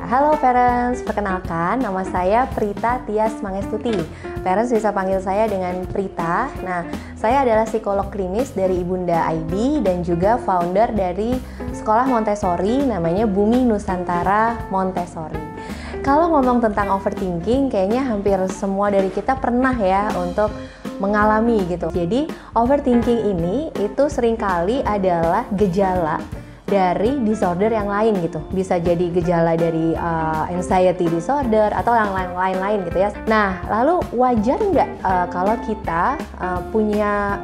Halo parents, perkenalkan nama saya Prita Tias Mangestuti. Parents bisa panggil saya dengan Prita. Nah, saya adalah psikolog klinis dari Ibunda ID dan juga founder dari sekolah Montessori namanya Bumi Nusantara Montessori. Kalau ngomong tentang overthinking, kayaknya hampir semua dari kita pernah ya untuk mengalami gitu. Jadi overthinking ini itu seringkali adalah gejala dari disorder yang lain gitu. Bisa jadi gejala dari anxiety disorder atau yang lain-lain gitu ya. Nah, lalu wajar nggak kalau kita punya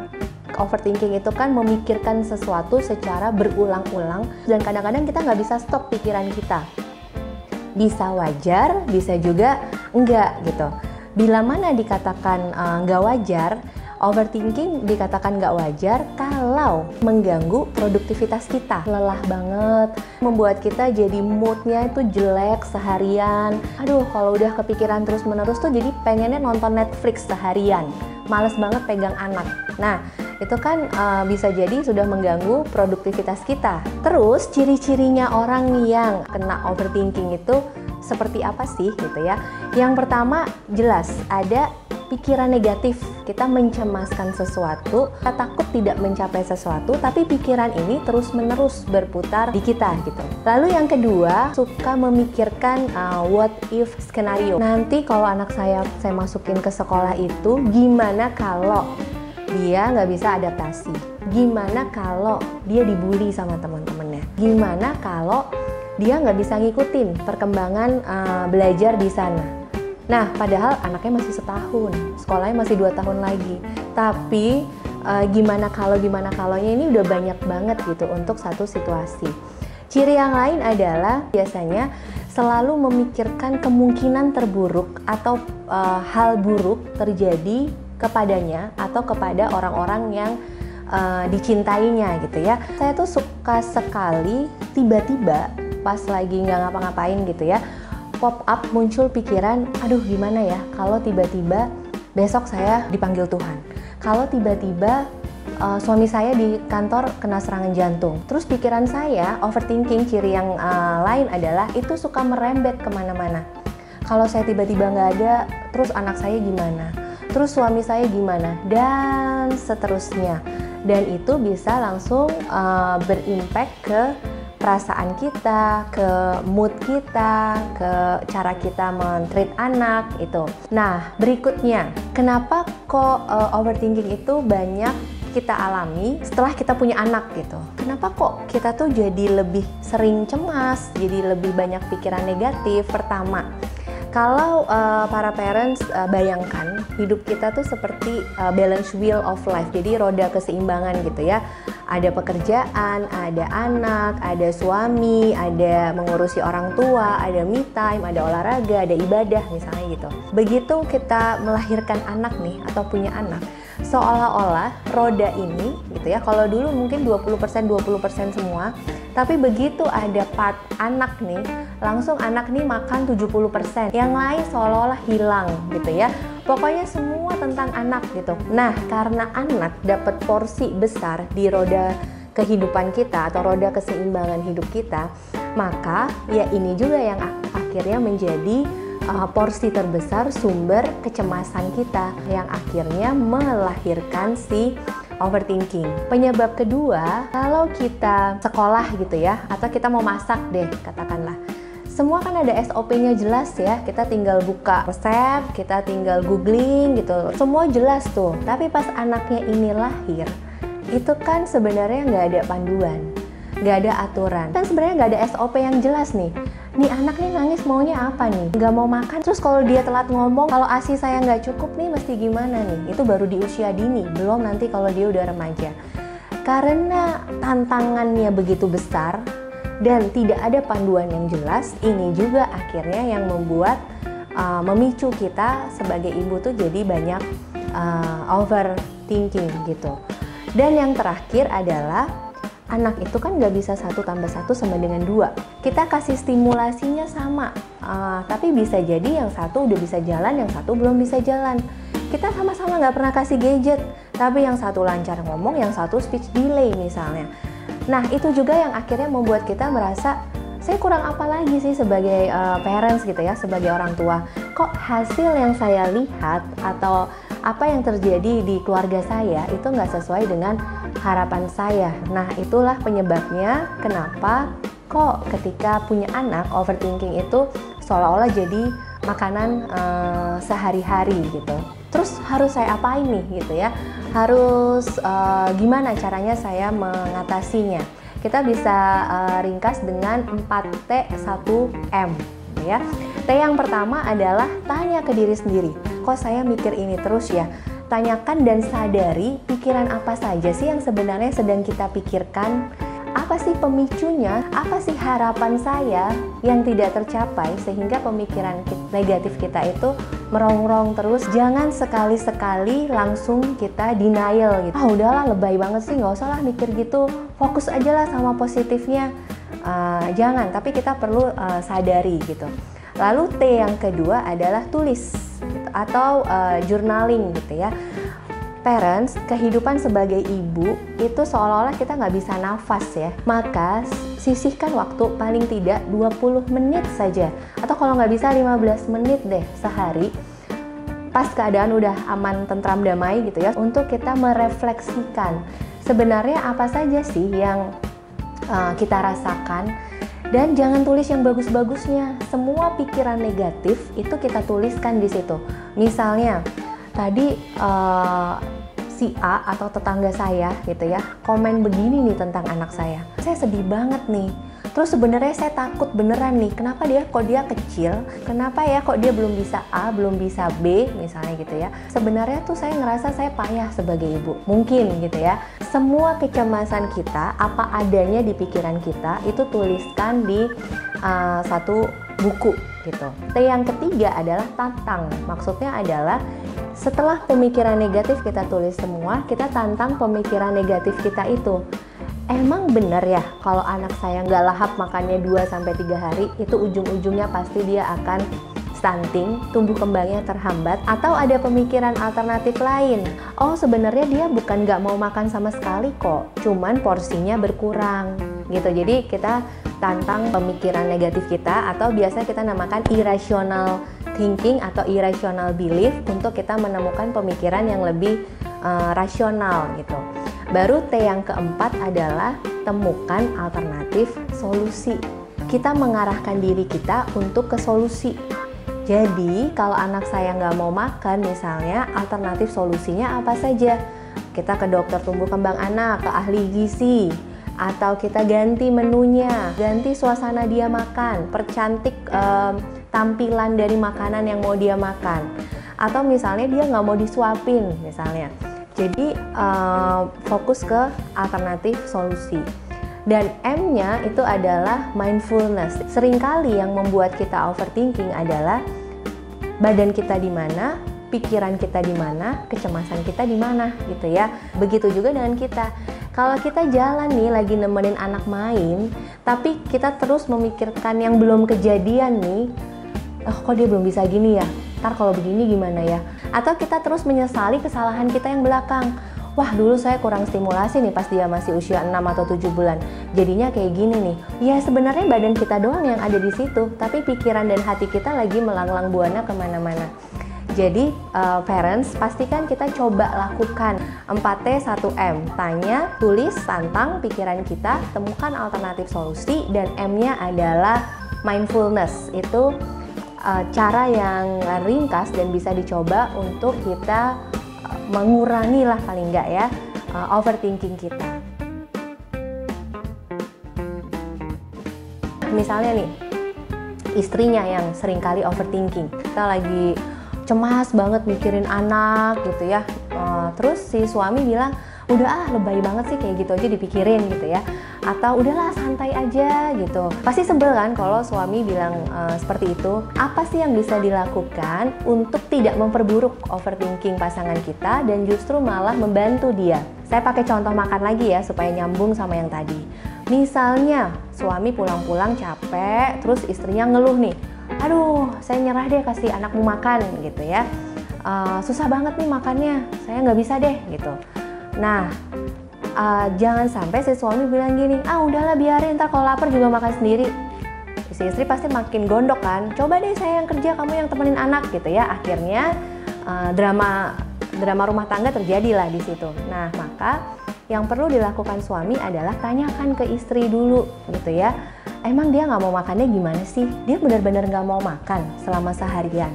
overthinking itu kan memikirkan sesuatu secara berulang-ulang dan kadang-kadang kita nggak bisa stop pikiran kita. Bisa wajar, bisa juga enggak gitu. Bila mana dikatakan nggak wajar, overthinking dikatakan nggak wajar kalau mengganggu produktivitas kita. Lelah banget, membuat kita jadi moodnya itu jelek seharian. Aduh, kalau udah kepikiran terus-menerus tuh jadi pengennya nonton Netflix seharian. Males banget pegang anak. Nah, itu kan bisa jadi sudah mengganggu produktivitas kita. Terus ciri-cirinya orang yang kena overthinking itu seperti apa sih gitu ya? Yang pertama jelas ada pikiran negatif, kita mencemaskan sesuatu, kita takut tidak mencapai sesuatu, tapi pikiran ini terus-menerus berputar di kita gitu. Lalu yang kedua, suka memikirkan what if skenario. Nanti kalau anak saya masukin ke sekolah itu, gimana kalau dia nggak bisa adaptasi? Gimana kalau dia dibully sama teman-temannya? Gimana kalau dia nggak bisa ngikutin perkembangan belajar di sana? Nah, padahal anaknya masih setahun, sekolahnya masih 2 tahun lagi. Tapi gimana kalonya ini udah banyak banget gitu untuk satu situasi. Ciri yang lain adalah biasanya selalu memikirkan kemungkinan terburuk atau hal buruk terjadi kepadanya atau kepada orang-orang yang dicintainya gitu ya. Saya tuh suka sekali tiba-tiba pas lagi nggak ngapa-ngapain gitu ya, pop up muncul pikiran, aduh gimana ya kalau tiba-tiba besok saya dipanggil Tuhan, kalau tiba-tiba suami saya di kantor kena serangan jantung. Terus pikiran saya, overthinking, ciri yang lain adalah itu suka merembet kemana-mana. Kalau saya tiba-tiba nggak ada, terus anak saya gimana? Terus suami saya gimana? Dan seterusnya. Dan itu bisa langsung berimpact ke perasaan kita, ke mood kita, ke cara kita men-treat anak itu. Nah, berikutnya, kenapa kok overthinking itu banyak kita alami setelah kita punya anak gitu? Kenapa kok kita tuh jadi lebih sering cemas, jadi lebih banyak pikiran negatif? Pertama, kalau para parents bayangkan hidup kita tuh seperti balance wheel of life, jadi roda keseimbangan gitu ya. Ada pekerjaan, ada anak, ada suami, ada mengurusi orang tua, ada me time, ada olahraga, ada ibadah misalnya gitu. Begitu kita melahirkan anak nih atau punya anak, seolah-olah roda ini gitu ya, kalau dulu mungkin 20% semua, tapi begitu ada part anak nih, langsung anak nih makan 70%, yang lain seolah-olah hilang gitu ya. Pokoknya semua tentang anak gitu. Nah, karena anak dapat porsi besar di roda kehidupan kita atau roda keseimbangan hidup kita, maka ya ini juga yang akhirnya menjadi porsi terbesar sumber kecemasan kita yang akhirnya melahirkan si overthinking. Penyebab kedua, kalau kita sekolah gitu ya, atau kita mau masak deh katakanlah, semua kan ada SOP-nya jelas ya, kita tinggal buka resep, kita tinggal googling gitu, semua jelas tuh. Tapi pas anaknya ini lahir, itu kan sebenarnya nggak ada panduan, nggak ada aturan, kan sebenarnya nggak ada SOP yang jelas nih. Nih anak nih nangis maunya apa nih? Nggak mau makan, terus kalau dia telat ngomong, kalau ASI saya nggak cukup nih mesti gimana nih? Itu baru di usia dini, belum nanti kalau dia udah remaja. Karena tantangannya begitu besar dan tidak ada panduan yang jelas, ini juga akhirnya yang membuat memicu kita sebagai ibu tuh jadi banyak overthinking gitu. Dan yang terakhir adalah anak itu kan nggak bisa 1 tambah 1 sama dengan 2. Kita kasih stimulasinya sama, tapi bisa jadi yang satu udah bisa jalan, yang satu belum bisa jalan. Kita sama-sama nggak pernah kasih gadget, tapi yang satu lancar ngomong, yang satu speech delay misalnya. Nah, itu juga yang akhirnya membuat kita merasa saya kurang apa lagi sih sebagai parents gitu ya, sebagai orang tua. Kok hasil yang saya lihat atau apa yang terjadi di keluarga saya itu nggak sesuai dengan harapan saya. Nah, itulah penyebabnya kenapa kok ketika punya anak overthinking itu seolah-olah jadi makanan sehari-hari gitu. Terus harus saya apain nih gitu ya? Harus gimana caranya saya mengatasinya? Kita bisa ringkas dengan 4T 1M ya. T yang pertama adalah tanya ke diri sendiri. Kok saya mikir ini terus ya? Tanyakan dan sadari pikiran apa saja sih yang sebenarnya sedang kita pikirkan. Apa sih pemicunya? Apa sih harapan saya yang tidak tercapai sehingga pemikiran negatif kita itu merongrong terus? Jangan sekali-sekali langsung kita denial gitu. Ah udahlah, lebay banget sih, nggak usah lah mikir gitu. Fokus aja lah sama positifnya. Jangan, tapi kita perlu sadari gitu. Lalu T yang kedua adalah tulis atau journaling gitu ya. Parents, kehidupan sebagai ibu itu seolah-olah kita nggak bisa nafas ya. Maka sisihkan waktu paling tidak 20 menit saja. Atau kalau nggak bisa 15 menit deh sehari. Pas keadaan udah aman, tentram, damai gitu ya. Untuk kita merefleksikan sebenarnya apa saja sih yang kita rasakan. Dan jangan tulis yang bagus-bagusnya. Semua pikiran negatif itu kita tuliskan di situ. Misalnya, tadi si A atau tetangga saya gitu ya komen begini nih tentang anak saya sedih banget nih. Terus sebenarnya saya takut beneran nih, kenapa dia kecil, kenapa ya kok dia belum bisa A, belum bisa B misalnya gitu ya. Sebenarnya tuh saya ngerasa saya payah sebagai ibu, mungkin gitu ya. Semua kecemasan kita, apa adanya di pikiran kita itu tuliskan di satu buku gitu. Yang ketiga adalah tantang, maksudnya adalah setelah pemikiran negatif kita tulis semua, kita tantang pemikiran negatif kita itu. Emang benar ya kalau anak saya nggak lahap makannya 2-3 hari, itu ujung-ujungnya pasti dia akan stunting, tumbuh kembangnya terhambat, atau ada pemikiran alternatif lain. Oh sebenarnya dia bukan nggak mau makan sama sekali kok, cuman porsinya berkurang gitu. Jadi kita tantang pemikiran negatif kita, atau biasa kita namakan irrational thinking atau irrational belief, untuk kita menemukan pemikiran yang lebih rasional gitu. Baru T yang keempat adalah temukan alternatif solusi. Kita mengarahkan diri kita untuk ke solusi. Jadi kalau anak saya nggak mau makan misalnya, alternatif solusinya apa saja? Kita ke dokter tumbuh kembang anak, ke ahli gizi, atau kita ganti menunya, ganti suasana dia makan, percantik tampilan dari makanan yang mau dia makan. Atau misalnya dia nggak mau disuapin misalnya. Jadi fokus ke alternatif solusi. Dan M-nya itu adalah mindfulness. Seringkali yang membuat kita overthinking adalah badan kita di mana, pikiran kita di mana, kecemasan kita di mana gitu ya. Begitu juga dengan kita. Kalau kita jalan nih lagi nemenin anak main, tapi kita terus memikirkan yang belum kejadian nih, kok dia belum bisa gini ya? Ntar kalau begini gimana ya? Atau kita terus menyesali kesalahan kita yang belakang. Wah dulu saya kurang stimulasi nih pas dia masih usia 6 atau 7 bulan. Jadinya kayak gini nih. Ya sebenarnya badan kita doang yang ada di situ, tapi pikiran dan hati kita lagi melanglang buana kemana-mana. Jadi parents, pastikan kita coba lakukan 4T 1M. Tanya, tulis, tantang pikiran kita, temukan alternatif solusi, dan M-nya adalah mindfulness. Itu cara yang ringkas dan bisa dicoba untuk kita mengurangi lah paling enggak ya overthinking kita. Misalnya nih, istrinya yang seringkali overthinking, kita lagi cemas banget mikirin anak gitu ya, terus si suami bilang, udah lebay banget sih kayak gitu aja dipikirin gitu ya, atau udahlah santai aja gitu. Pasti sebel kan kalau suami bilang seperti itu. Apa sih yang bisa dilakukan untuk tidak memperburuk overthinking pasangan kita dan justru malah membantu dia? Saya pakai contoh makan lagi ya supaya nyambung sama yang tadi. Misalnya suami pulang-pulang capek, terus istrinya ngeluh nih, aduh saya nyerah deh kasih anakmu makan gitu ya, susah banget nih makannya, saya nggak bisa deh gitu. Nah, jangan sampai si suami bilang gini, udahlah biarin, ntar kalau lapar juga makan sendiri. Istri pasti makin gondok kan, coba deh saya yang kerja, kamu yang temenin anak gitu ya. Akhirnya drama rumah tangga terjadilah di situ. Nah, maka yang perlu dilakukan suami adalah tanyakan ke istri dulu gitu ya. Emang dia nggak mau makannya gimana sih? Dia benar-benar nggak mau makan selama seharian.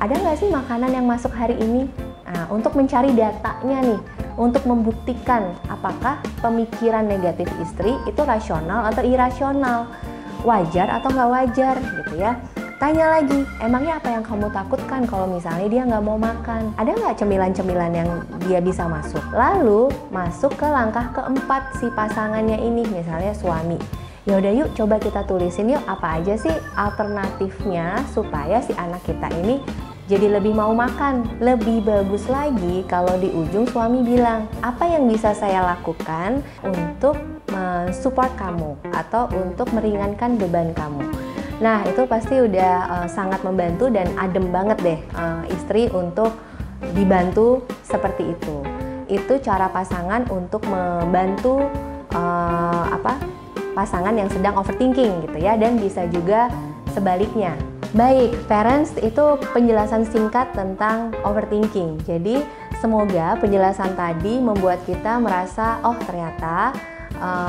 Ada nggak sih makanan yang masuk hari ini? Nah, untuk mencari datanya nih, untuk membuktikan apakah pemikiran negatif istri itu rasional atau irasional, wajar atau nggak wajar gitu ya. Tanya lagi, emangnya apa yang kamu takutkan kalau misalnya dia nggak mau makan? Ada nggak cemilan-cemilan yang dia bisa masuk? Lalu masuk ke langkah keempat si pasangannya ini, misalnya suami. Yaudah yuk coba kita tulisin yuk apa aja sih alternatifnya supaya si anak kita ini jadi lebih mau makan. Lebih bagus lagi kalau di ujung suami bilang, apa yang bisa saya lakukan untuk mensupport kamu atau untuk meringankan beban kamu. Nah, itu pasti udah sangat membantu dan adem banget deh istri untuk dibantu seperti itu. Itu cara pasangan untuk membantu pasangan yang sedang overthinking gitu ya, dan bisa juga sebaliknya. Baik, parents, itu penjelasan singkat tentang overthinking. Jadi, semoga penjelasan tadi membuat kita merasa, oh ternyata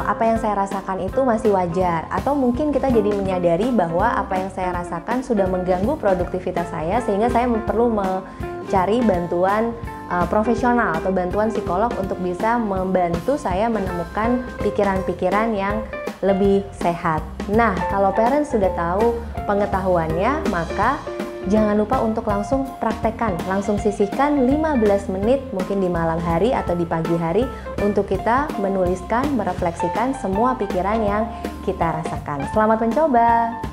apa yang saya rasakan itu masih wajar, atau mungkin kita jadi menyadari bahwa apa yang saya rasakan sudah mengganggu produktivitas saya sehingga saya perlu mencari bantuan profesional atau bantuan psikolog untuk bisa membantu saya menemukan pikiran-pikiran yang lebih sehat. Nah, kalau parents sudah tahu pengetahuannya, maka jangan lupa untuk langsung praktekkan, langsung sisihkan 15 menit mungkin di malam hari atau di pagi hari untuk kita menuliskan, merefleksikan semua pikiran yang kita rasakan. Selamat mencoba!